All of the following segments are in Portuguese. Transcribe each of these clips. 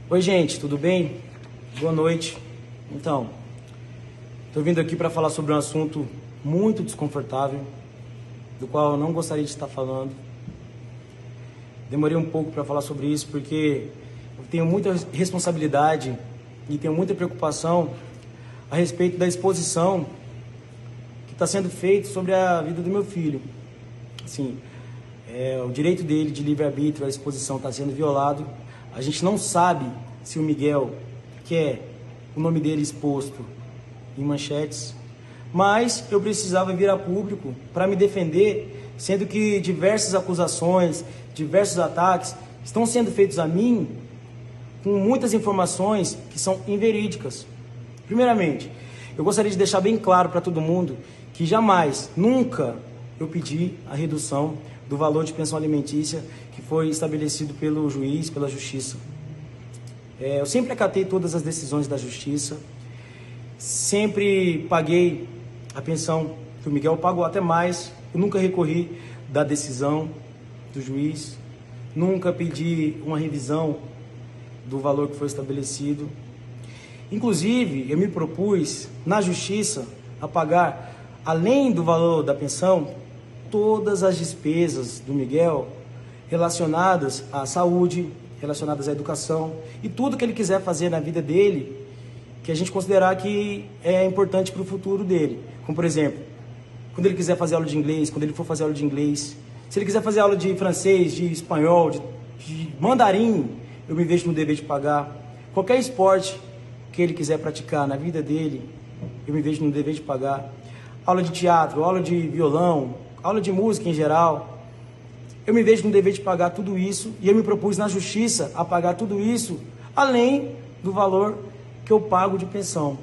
Oi, gente, tudo bem? Boa noite. Então, estou vindo aqui para falar sobre um assunto muito desconfortável, do qual eu não gostaria de estar falando. Demorei um pouco para falar sobre isso porque eu tenho muita responsabilidade e tenho muita preocupação a respeito da exposição que está sendo feita sobre a vida do meu filho. Assim, o direito dele de livre-arbítrio, a exposição está sendo violado. A gente não sabe se o Miguel quer o nome dele exposto em manchetes, mas eu precisava vir a público para me defender, sendo que diversas acusações, diversos ataques estão sendo feitos a mim com muitas informações que são inverídicas. Primeiramente, eu gostaria de deixar bem claro para todo mundo que jamais, nunca eu pedi a redução do valor de pensão alimentícia que foi estabelecido pelo juiz, pela justiça. Eu sempre acatei todas as decisões da justiça, sempre paguei a pensão que o Miguel pagou, até mais. Eu nunca recorri da decisão do juiz, nunca pedi uma revisão do valor que foi estabelecido. Inclusive, eu me propus na justiça a pagar, além do valor da pensão, todas as despesas do Miguel relacionadas à saúde, relacionadas à educação e tudo que ele quiser fazer na vida dele, que a gente considerar que é importante para o futuro dele. Como, por exemplo, quando ele quiser fazer aula de inglês, quando ele for fazer aula de inglês, se ele quiser fazer aula de francês, de espanhol, de mandarim, eu me vejo no dever de pagar. Qualquer esporte que ele quiser praticar na vida dele, eu me vejo no dever de pagar. Aula de teatro, aula de violão, aula de música em geral, eu me vejo no dever de pagar tudo isso e eu me propus na justiça a pagar tudo isso, além do valor que eu pago de pensão.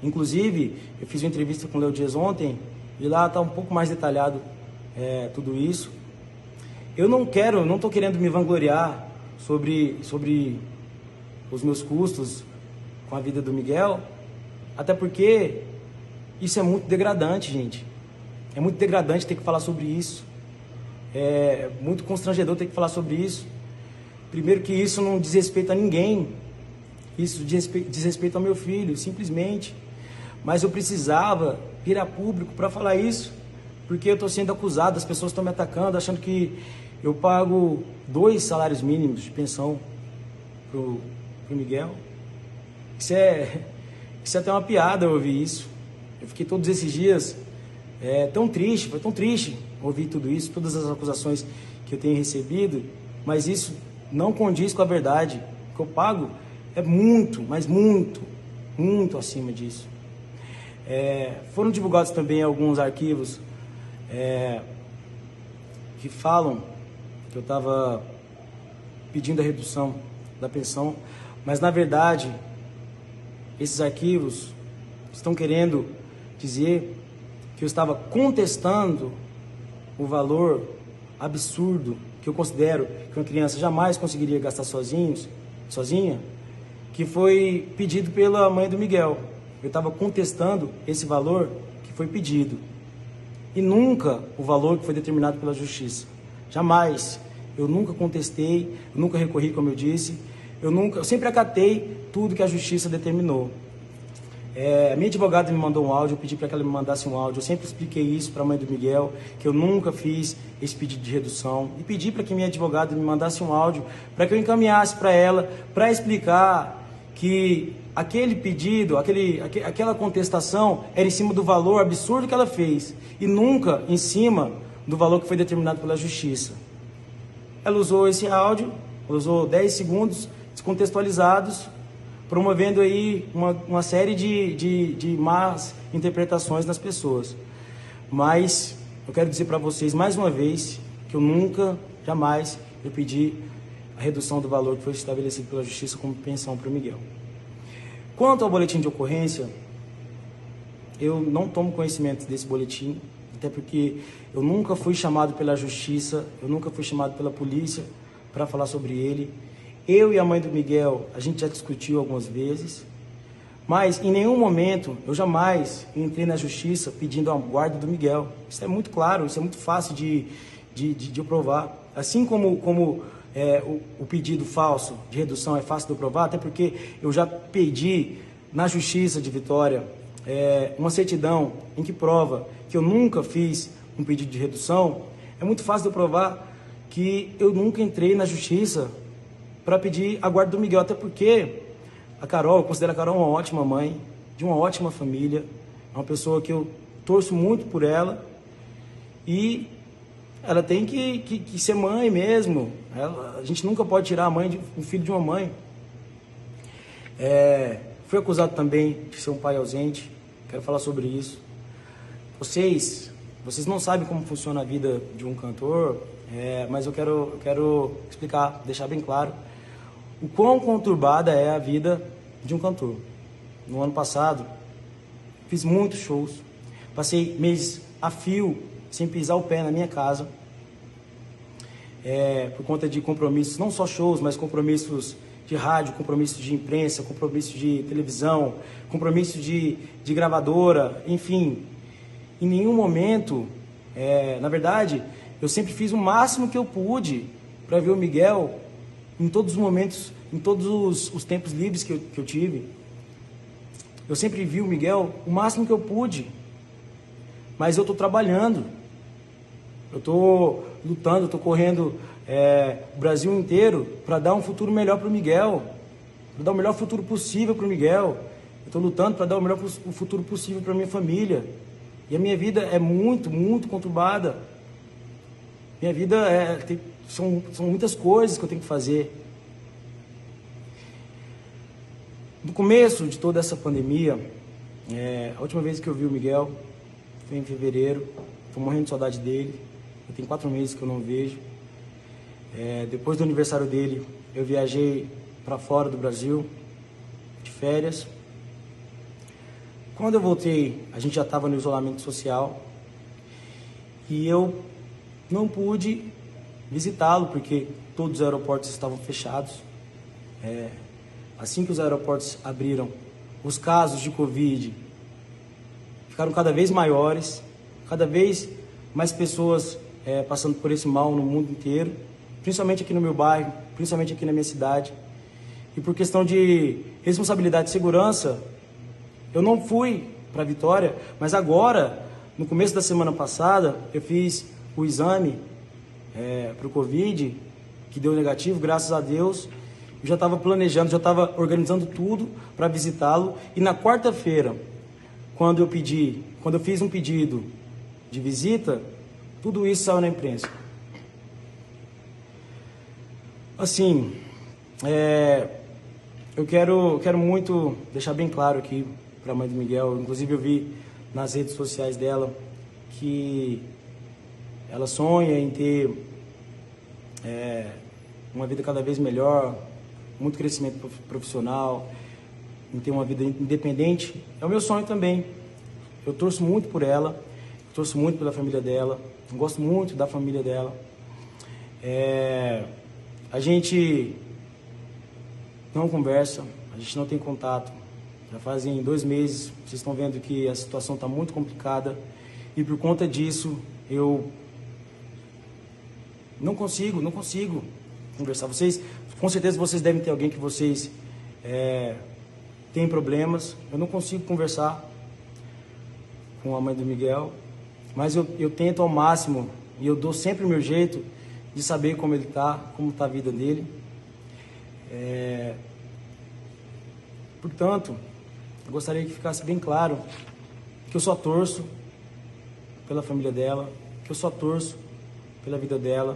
Inclusive, eu fiz uma entrevista com o Léo Dias ontem e lá está um pouco mais detalhado tudo isso. Eu não estou querendo me vangloriar sobre os meus custos com a vida do Miguel, até porque isso é muito degradante, gente. É muito degradante ter que falar sobre isso. É muito constrangedor ter que falar sobre isso. Primeiro que isso não diz respeito a ninguém. Isso diz respeito ao meu filho, simplesmente. Mas eu precisava vir a público para falar isso, porque eu estou sendo acusado, as pessoas estão me atacando, achando que eu pago 2 salários mínimos de pensão pro Miguel. Isso é até uma piada eu ouvir isso. Eu fiquei todos esses dias foi tão triste ouvir tudo isso, todas as acusações que eu tenho recebido, mas isso não condiz com a verdade. O que eu pago é muito, mas muito, muito acima disso. Foram divulgados também alguns arquivos que falam que eu estava pedindo a redução da pensão, mas na verdade esses arquivos estão querendo dizer que eu estava contestando o valor absurdo que eu considero que uma criança jamais conseguiria gastar sozinha, que foi pedido pela mãe do Miguel. Eu estava contestando esse valor que foi pedido e nunca o valor que foi determinado pela justiça. Jamais. Eu nunca contestei, eu nunca recorri, como eu disse, eu sempre acatei tudo que a justiça determinou. A minha advogada me mandou um áudio, eu pedi para que ela me mandasse um áudio, eu sempre expliquei isso para a mãe do Miguel, que eu nunca fiz esse pedido de redução, e pedi para que minha advogada me mandasse um áudio para que eu encaminhasse para ela, para explicar que aquele pedido, aquela contestação era em cima do valor absurdo que ela fez, e nunca em cima do valor que foi determinado pela justiça. Ela usou esse áudio, usou 10 segundos descontextualizados, promovendo aí uma série de más interpretações nas pessoas. Mas eu quero dizer para vocês mais uma vez que eu nunca, jamais, eu pedi a redução do valor que foi estabelecido pela justiça como pensão para o Miguel. Quanto ao boletim de ocorrência, eu não tomo conhecimento desse boletim, até porque eu nunca fui chamado pela justiça, eu nunca fui chamado pela polícia para falar sobre ele. Eu e a mãe do Miguel, a gente já discutiu algumas vezes, mas em nenhum momento eu jamais entrei na justiça pedindo a guarda do Miguel. Isso é muito claro, isso é muito fácil de eu provar. Assim como o pedido falso de redução é fácil de eu provar, até porque eu já pedi na Justiça de Vitória uma certidão em que prova que eu nunca fiz um pedido de redução. É muito fácil de eu provar que eu nunca entrei na Justiça para pedir a guarda do Miguel, até porque a Carol, eu considero a Carol uma ótima mãe, de uma ótima família, é uma pessoa que eu torço muito por ela e ela tem que ser mãe mesmo. A gente nunca pode tirar a mãe o filho de uma mãe. Fui acusado também de ser um pai ausente, quero falar sobre isso. Vocês não sabem como funciona a vida de um cantor, mas eu quero explicar, deixar bem claro o quão conturbada é a vida de um cantor. No ano passado, fiz muitos shows, passei meses a fio, sem pisar o pé na minha casa, por conta de compromissos, não só shows, mas compromissos de rádio, compromissos de imprensa, compromissos de televisão, compromissos de gravadora, enfim. Em nenhum momento, na verdade, eu sempre fiz o máximo que eu pude para ver o Miguel em todos os momentos, em todos os tempos livres que eu tive. Eu sempre vi o Miguel o máximo que eu pude, mas eu estou trabalhando, eu estou lutando, eu estou correndo o Brasil inteiro para dar um futuro melhor para o Miguel, para dar o melhor futuro possível para o Miguel. Eu estou lutando para dar o melhor futuro possível para minha família. E a minha vida é muito, muito conturbada. Minha vida são muitas coisas que eu tenho que fazer. No começo de toda essa pandemia, a última vez que eu vi o Miguel foi em fevereiro. Estou morrendo de saudade dele. Eu tenho 4 meses que eu não vejo. Depois do aniversário dele, eu viajei para fora do Brasil, de férias. Quando eu voltei, a gente já estava no isolamento social e eu não pude visitá-lo porque todos os aeroportos estavam fechados. Assim que os aeroportos abriram, os casos de Covid ficaram cada vez maiores, cada vez mais pessoas passando por esse mal no mundo inteiro, principalmente aqui no meu bairro, principalmente aqui na minha cidade. E por questão de responsabilidade e segurança, eu não fui para Vitória, mas agora, no começo da semana passada, eu fiz o exame para o Covid, que deu negativo, graças a Deus. Eu já estava planejando, já estava organizando tudo para visitá-lo. E na quarta-feira, quando eu fiz um pedido de visita, tudo isso saiu na imprensa. Assim, eu quero muito deixar bem claro aqui para a mãe do Miguel. Inclusive eu vi nas redes sociais dela que ela sonha em ter uma vida cada vez melhor, muito crescimento profissional, em ter uma vida independente. É o meu sonho também. Eu torço muito por ela, eu torço muito pela família dela, eu gosto muito da família dela. A gente não conversa, a gente não tem contato. Já fazem 2 meses, vocês estão vendo que a situação está muito complicada e por conta disso eu não consigo conversar. Vocês, com certeza vocês devem ter alguém que vocês têm problemas. Eu não consigo conversar com a mãe do Miguel, mas eu tento ao máximo e eu dou sempre o meu jeito de saber como ele está, como está a vida dele. Portanto, eu gostaria que ficasse bem claro que eu só torço pela família dela, que eu só torço pela vida dela,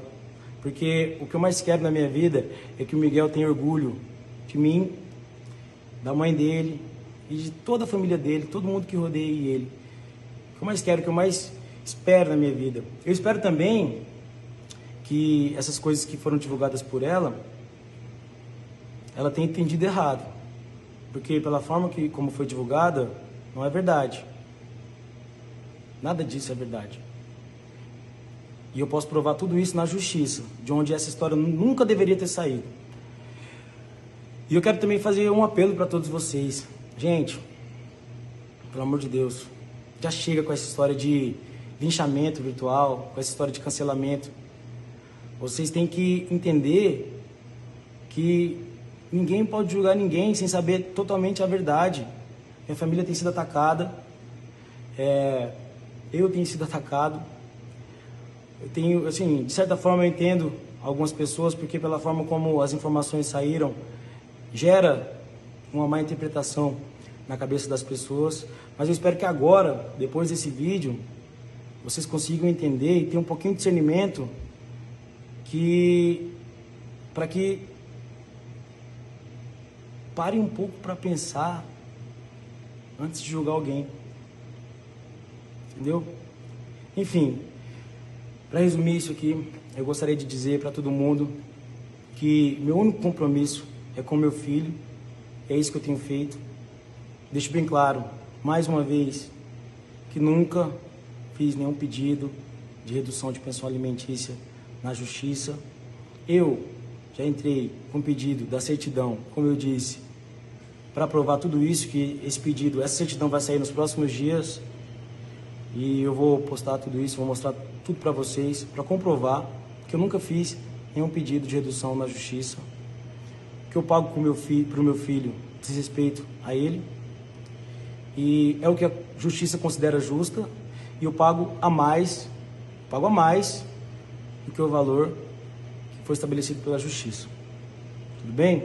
porque o que eu mais quero na minha vida é que o Miguel tenha orgulho de mim, da mãe dele e de toda a família dele, todo mundo que rodeia ele. O que eu mais quero, o que eu mais espero na minha vida. Eu espero também que essas coisas que foram divulgadas por ela tenha entendido errado. Porque pela forma como foi divulgada, não é verdade. Nada disso é verdade. E eu posso provar tudo isso na justiça, de onde essa história nunca deveria ter saído. E eu quero também fazer um apelo para todos vocês. Gente, pelo amor de Deus, já chega com essa história de linchamento virtual, com essa história de cancelamento. Vocês têm que entender que ninguém pode julgar ninguém sem saber totalmente a verdade. Minha família tem sido atacada, eu tenho sido atacado. Eu tenho, assim, de certa forma eu entendo algumas pessoas, porque pela forma como as informações saíram, gera uma má interpretação na cabeça das pessoas. Mas eu espero que agora, depois desse vídeo, vocês consigam entender e ter um pouquinho de discernimento para que parem um pouco para pensar antes de julgar alguém. Entendeu? Enfim, para resumir isso aqui, eu gostaria de dizer para todo mundo que meu único compromisso é com meu filho, é isso que eu tenho feito. Deixo bem claro, mais uma vez, que nunca fiz nenhum pedido de redução de pensão alimentícia na Justiça. Eu já entrei com pedido da certidão, como eu disse, para provar tudo isso, que esse pedido, essa certidão vai sair nos próximos dias. E eu vou postar tudo isso, vou mostrar tudo para vocês, para comprovar que eu nunca fiz nenhum pedido de redução na Justiça. Que eu pago para o meu filho diz respeito a ele. E é o que a Justiça considera justa. E eu pago a mais do que o valor que foi estabelecido pela Justiça. Tudo bem?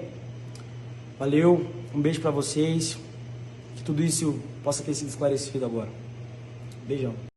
Valeu, um beijo para vocês. Que tudo isso possa ter sido esclarecido agora. Beijão.